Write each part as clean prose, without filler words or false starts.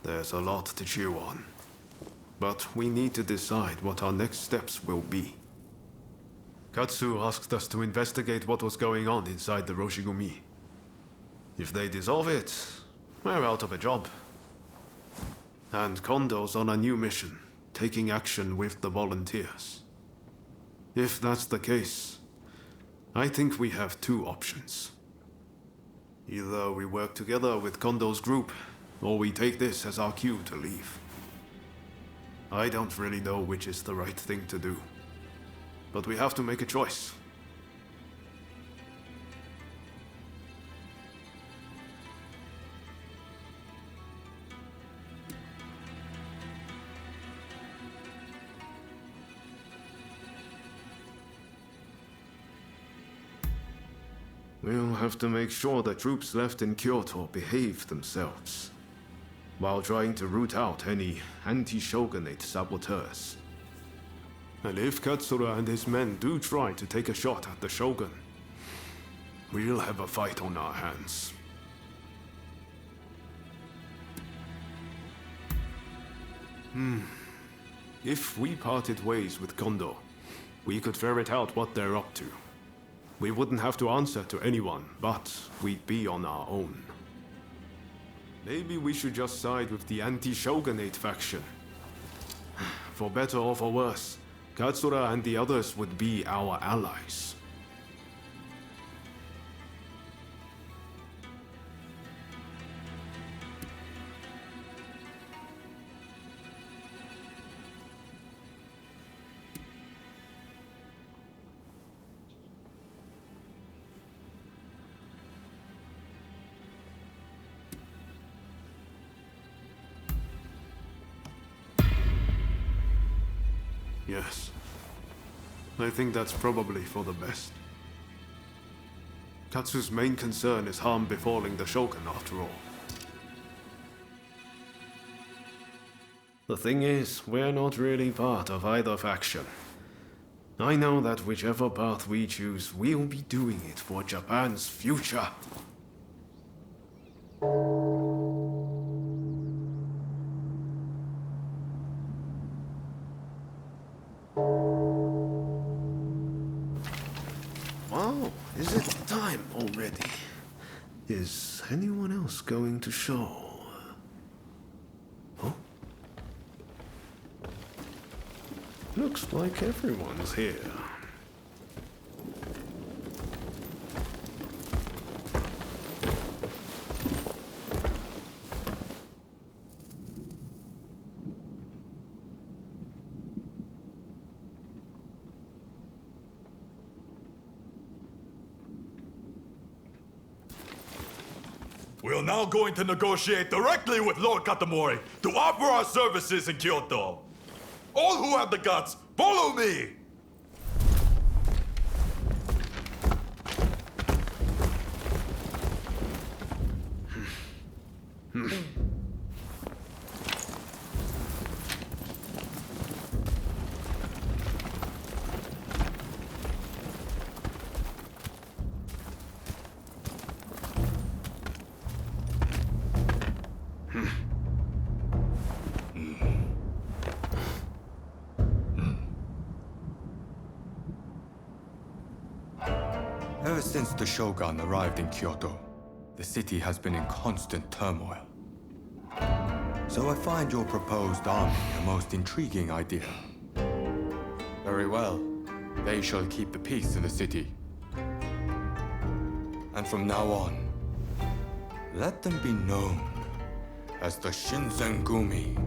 There's a lot to chew on. But we need to decide what our next steps will be. Katsu asked us to investigate what was going on inside the Roshigumi. If they dissolve it, we're out of a job. And Kondo's on a new mission, taking action with the volunteers. If that's the case, I think we have two options. Either we work together with Kondo's group, or we take this as our cue to leave. I don't really know which is the right thing to do, but we have to make a choice. We'll have to make sure the troops left in Kyoto behave themselves, while trying to root out any anti-shogunate saboteurs. And if Katsura and his men do try to take a shot at the shogun, we'll have a fight on our hands. If we parted ways with Kondo, we could ferret out what they're up to. We wouldn't have to answer to anyone, but we'd be on our own. Maybe we should just side with the anti-shogunate faction. For better or for worse, Katsura and the others would be our allies. Yes. I think that's probably for the best. Katsu's main concern is harm befalling the Shogun, after all. The thing is, we're not really part of either faction. I know that whichever path we choose, we'll be doing it for Japan's future. Wow, is it time already? Is anyone else going to show? Oh? Looks like everyone's here. We're now going to negotiate directly with Lord Katamori to offer our services in Kyoto. All who have the guts, follow me! Ever since the Shogun arrived in Kyoto, the city has been in constant turmoil. So I find your proposed army a most intriguing idea. Very well. They shall keep the peace in the city. And from now on, let them be known as the Shinsengumi.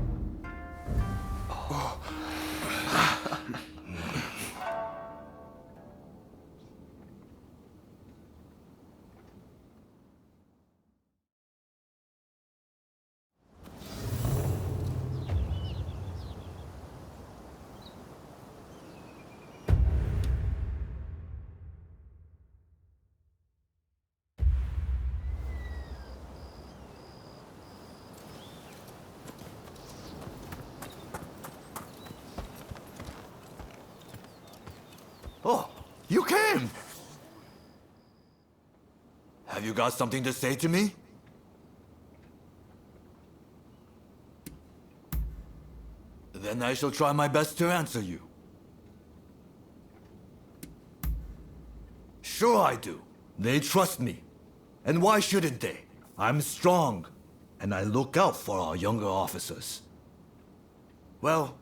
Oh, you came! Have you got something to say to me? Then I shall try my best to answer you. Sure I do. They trust me. And why shouldn't they? I'm strong, and I look out for our younger officers. Well,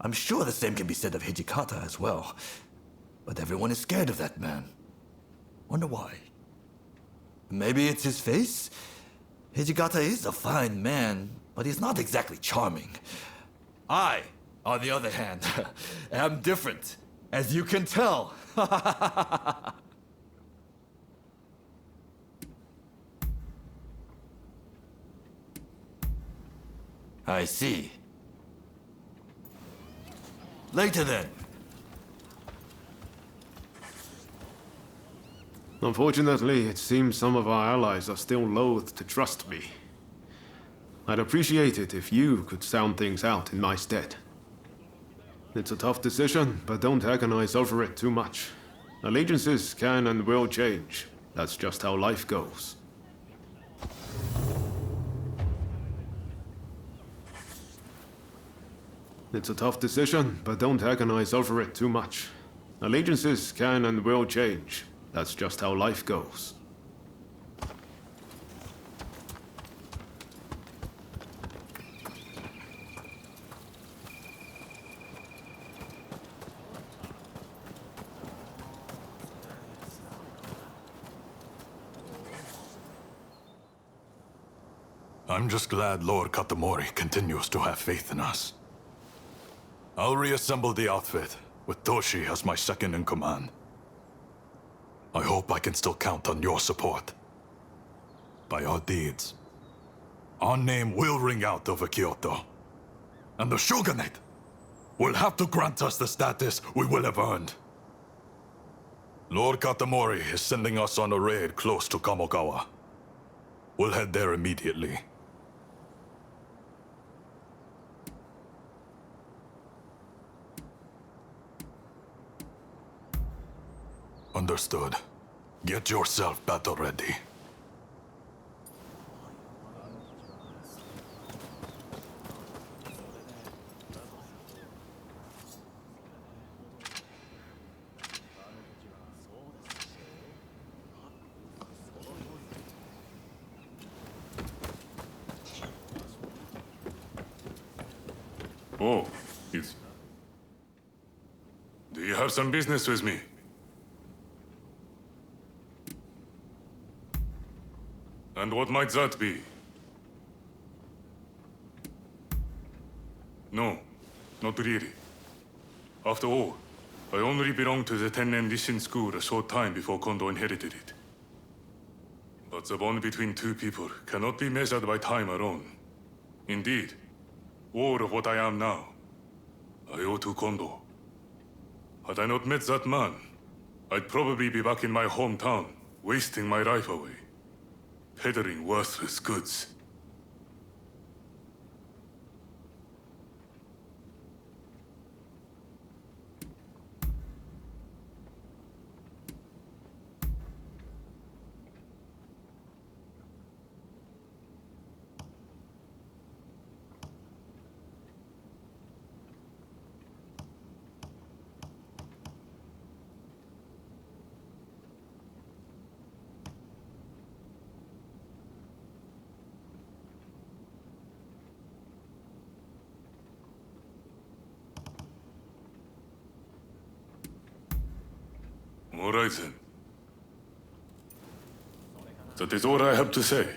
I'm sure the same can be said of Hijikata as well. But everyone is scared of that man. Wonder why? Maybe it's his face? Hijikata is a fine man, but he's not exactly charming. I, on the other hand, am different, as you can tell. I see. Later then. Unfortunately, it seems some of our allies are still loath to trust me. I'd appreciate it if you could sound things out in my stead. It's a tough decision, but don't agonize over it too much. Allegiances can and will change. That's just how life goes. It's a tough decision, but don't agonize over it too much. Allegiances can and will change. That's just how life goes. I'm just glad Lord Katamori continues to have faith in us. I'll reassemble the outfit, with Toshi as my second in command. I hope I can still count on your support. By our deeds, our name will ring out over Kyoto. And the Shogunate will have to grant us the status we will have earned. Lord Katamori is sending us on a raid close to Kamogawa. We'll head there immediately. Understood. Get yourself battle ready. Oh, it's... Do you have some business with me? And what might that be? No, not really. After all, I only belonged to the Tennen Rishin school a short time before Kondo inherited it. But the bond between two people cannot be measured by time alone. Indeed, all of what I am now, I owe to Kondo. Had I not met that man, I'd probably be back in my hometown, wasting my life away. Peddling worthless goods. All right then. That is all I have to say.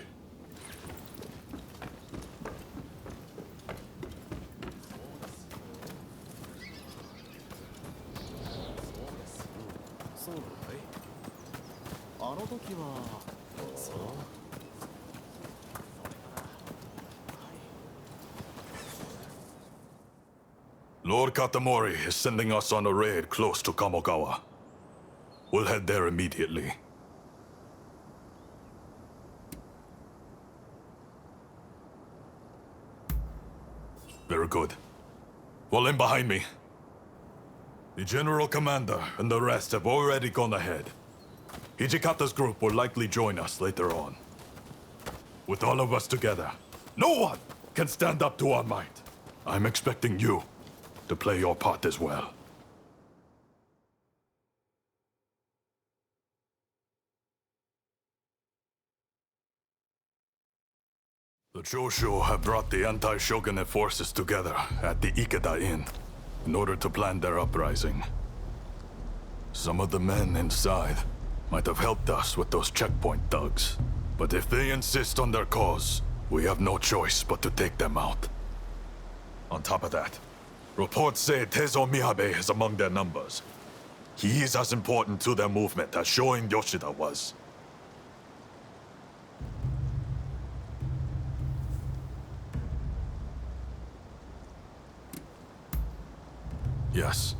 Lord Katamori is sending us on a raid close to Kamogawa. We'll head there immediately. Very good. Fall in behind me. The General Commander and the rest have already gone ahead. Hijikata's group will likely join us later on. With all of us together, no one can stand up to our might. I'm expecting you to play your part as well. The Choshu have brought the anti-shogunate forces together at the Ikeda Inn in order to plan their uprising. Some of the men inside might have helped us with those checkpoint thugs, but if they insist on their cause, we have no choice but to take them out. On top of that, reports say Tezo Miyabe is among their numbers. He is as important to their movement as Shoin Yoshida was. Yes.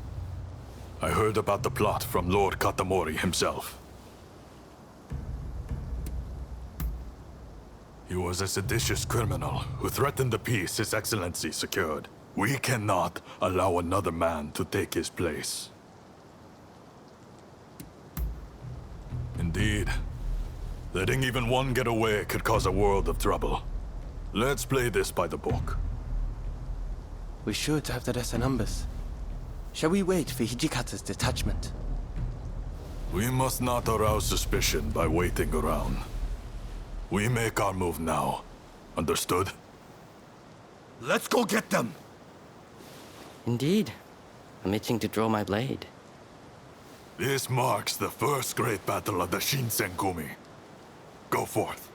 I heard about the plot from Lord Katamori himself. He was a seditious criminal who threatened the peace His Excellency secured. We cannot allow another man to take his place. Indeed. Letting even one get away could cause a world of trouble. Let's play this by the book. We should have the lesser numbers. Shall we wait for Hijikata's detachment? We must not arouse suspicion by waiting around. We make our move now. Understood? Let's go get them! Indeed. I'm itching to draw my blade. This marks the first great battle of the Shinsengumi. Go forth.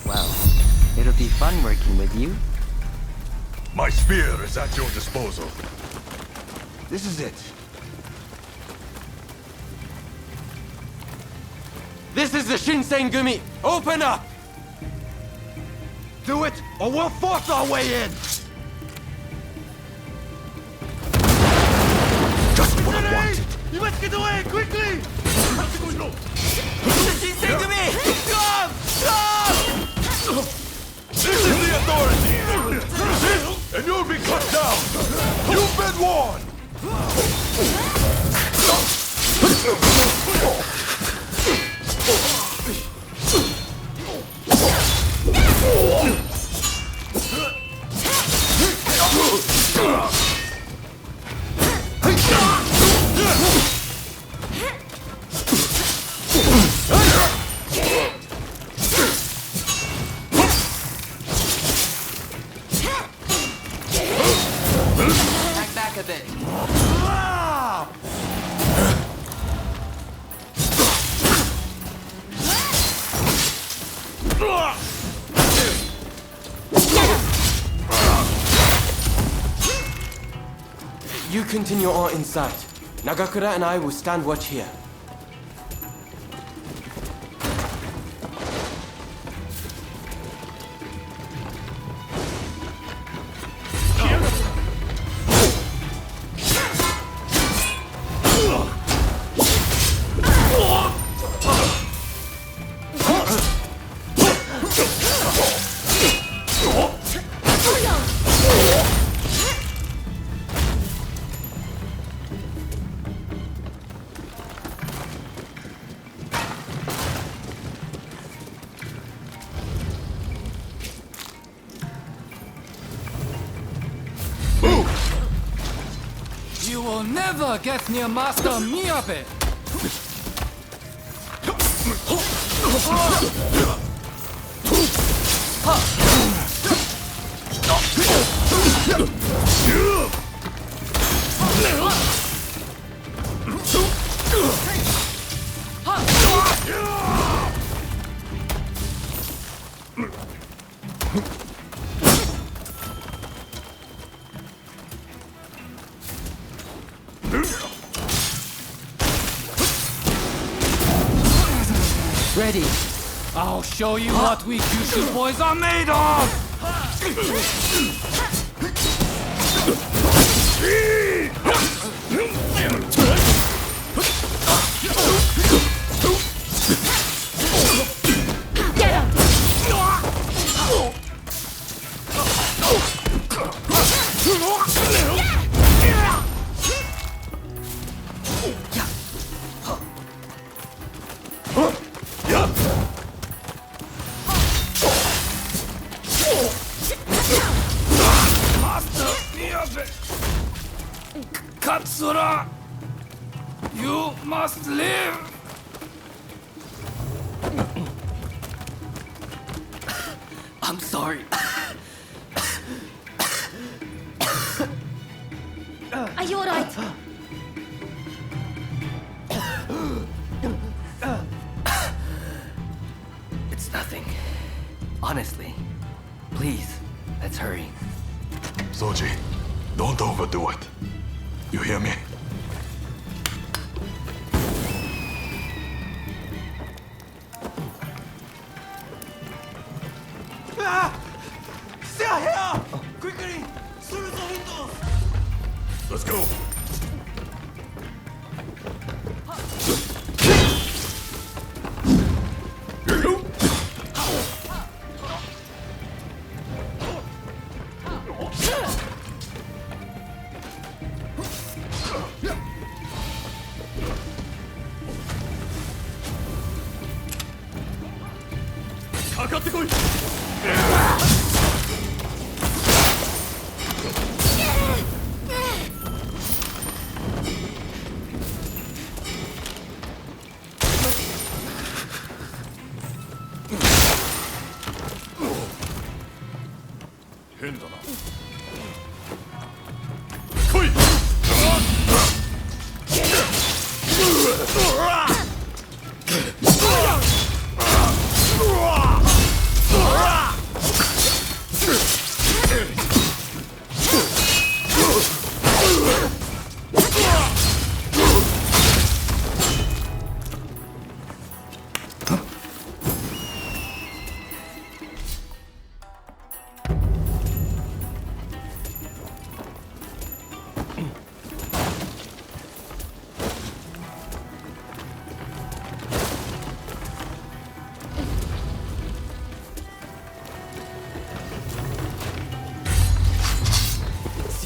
Well, it'll be fun working with you. My spear is at your disposal. This is it. This is the Shinsengumi! Open up! Do it, or we'll force our way in! Just what I wanted. You must get away, quickly! The Shinsengumi! Come! Come! This is the authority! Resist, and you'll be cut down! You've been warned! Back back a bit. You continue on inside. Nagakura and I will stand watch here. will never get near Master Miyabe! Ready. I'll show you what we Kyushu boys are made of! Katsura! You must live! I'm sorry. Are you alright? It's nothing. Honestly. Please, let's hurry. Soji, don't overdo it. You hear me? Stay here! Quickly! Through the windows! Let's go!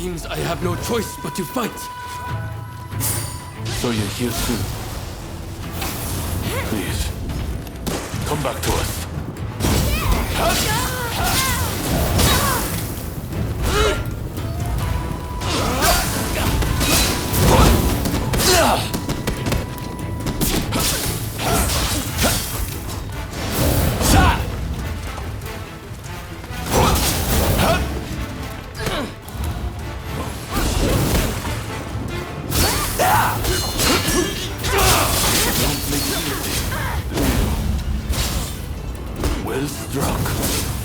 Seems I have no choice but to fight. So you're here too. Please, come back to us. Well struck.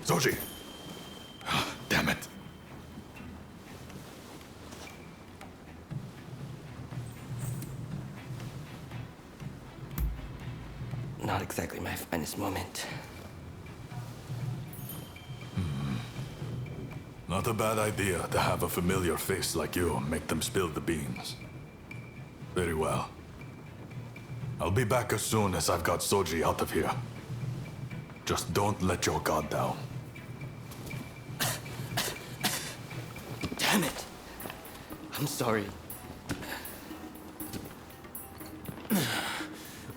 Zoji! Damn it. Not exactly my finest moment. Not a bad idea to have a familiar face like you make them spill the beans. Very well. I'll be back as soon as I've got Soji out of here. Just don't let your guard down. Damn it! I'm sorry.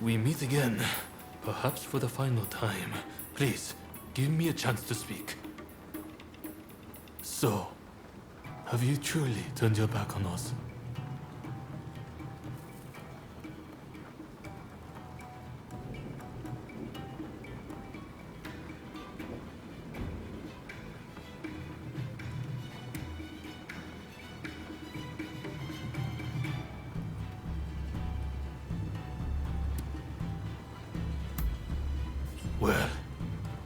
We meet again, perhaps for the final time. Please, give me a chance to speak. So, have you truly turned your back on us? Well,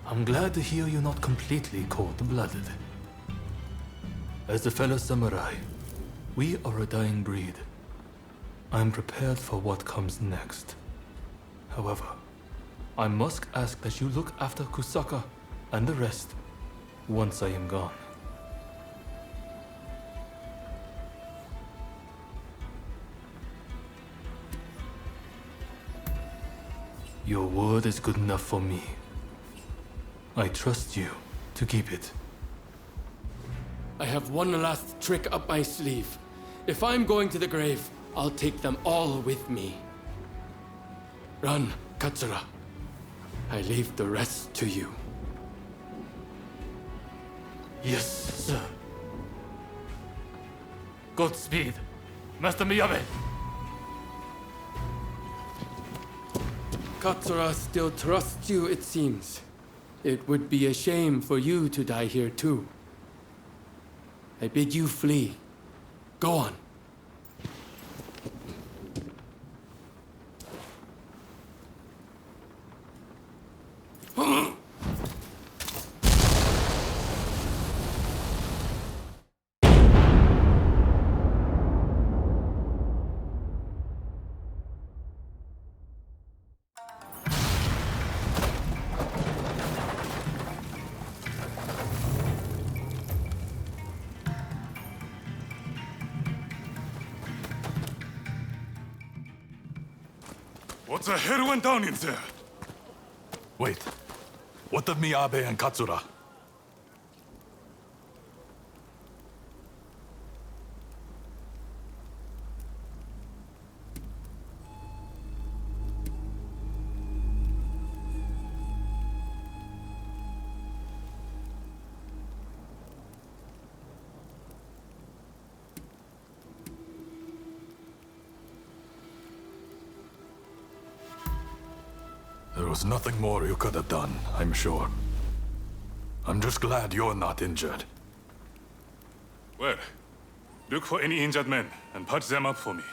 I'm glad to hear you're not completely cold-blooded. As a fellow samurai, we are a dying breed. I'm prepared for what comes next. However, I must ask that you look after Kusaka and the rest once I am gone. Your word is good enough for me. I trust you to keep it. I have one last trick up my sleeve. If I'm going to the grave, I'll take them all with me. Run, Katsura. I leave the rest to you. Yes, sir. Godspeed, Master Miyabe. Katsura still trusts you, it seems. It would be a shame for you to die here too. I bid you flee. Go on. What the hell went down in there? Wait. What of Miyabe and Katsura? There was nothing more you could have done, I'm sure. I'm just glad you're not injured. Well, look for any injured men and patch them up for me.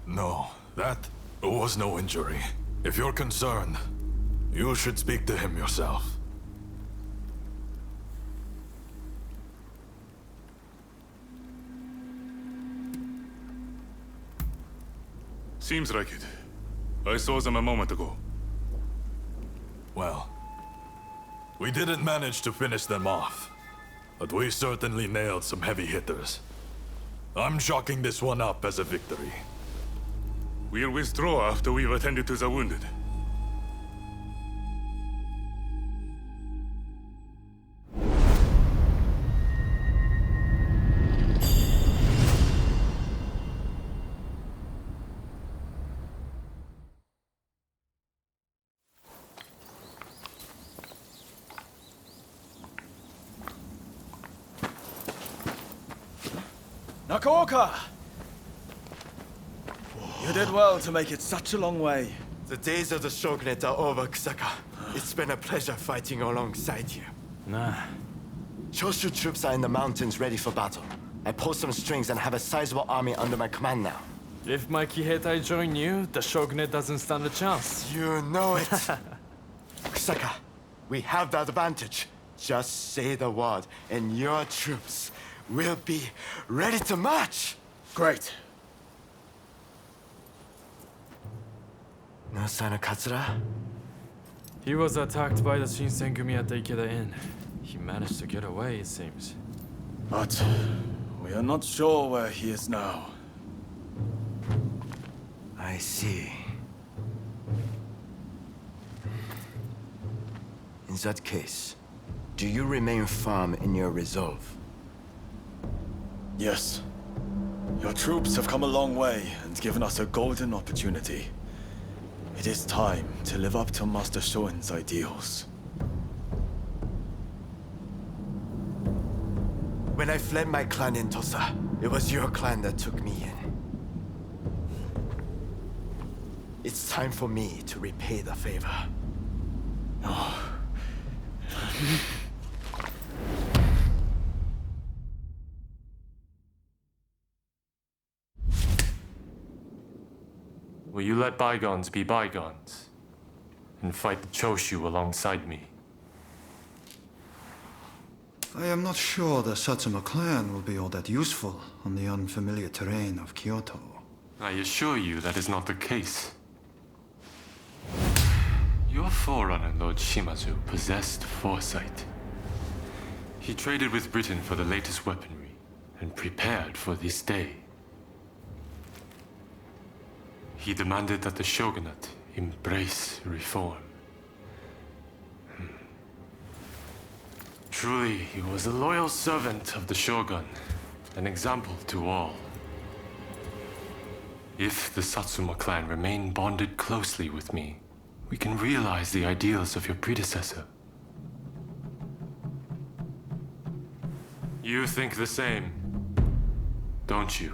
No, that was no injury. If you're concerned, you should speak to him yourself. Seems like it. I saw them a moment ago. Well, we didn't manage to finish them off, but we certainly nailed some heavy hitters. I'm chalking this one up as a victory. We'll withdraw after we've attended to the wounded. Nakaoka! You did well to make it such a long way. The days of the shogunate are over, Kusaka. It's been a pleasure fighting alongside you. Nah. Choshu troops are in the mountains ready for battle. I pulled some strings and have a sizable army under my command now. If my Kiheitai join you, the shogunate doesn't stand a chance. You know it. Kusaka, we have the advantage. Just say the word, and your troops will be ready to march. Great. No sign of Katsura? He was attacked by the Shinsengumi at the Ikeda Inn. He managed to get away, it seems. But we are not sure where he is now. I see. In that case, do you remain firm in your resolve? Yes. Your troops have come a long way and given us a golden opportunity. It is time to live up to Master Shoin's ideals. When I fled my clan in Tosa, it was your clan that took me in. It's time for me to repay the favor. Will you let bygones be bygones and fight the Choshu alongside me? I am not sure the Satsuma clan will be all that useful on the unfamiliar terrain of Kyoto. I assure you that is not the case. Your forerunner, Lord Shimazu, possessed foresight. He traded with Britain for the latest weaponry and prepared for this day. He demanded that the shogunate embrace reform. Truly, he was a loyal servant of the shogun, an example to all. If the Satsuma clan remain bonded closely with me, we can realize the ideals of your predecessor. You think the same, don't you?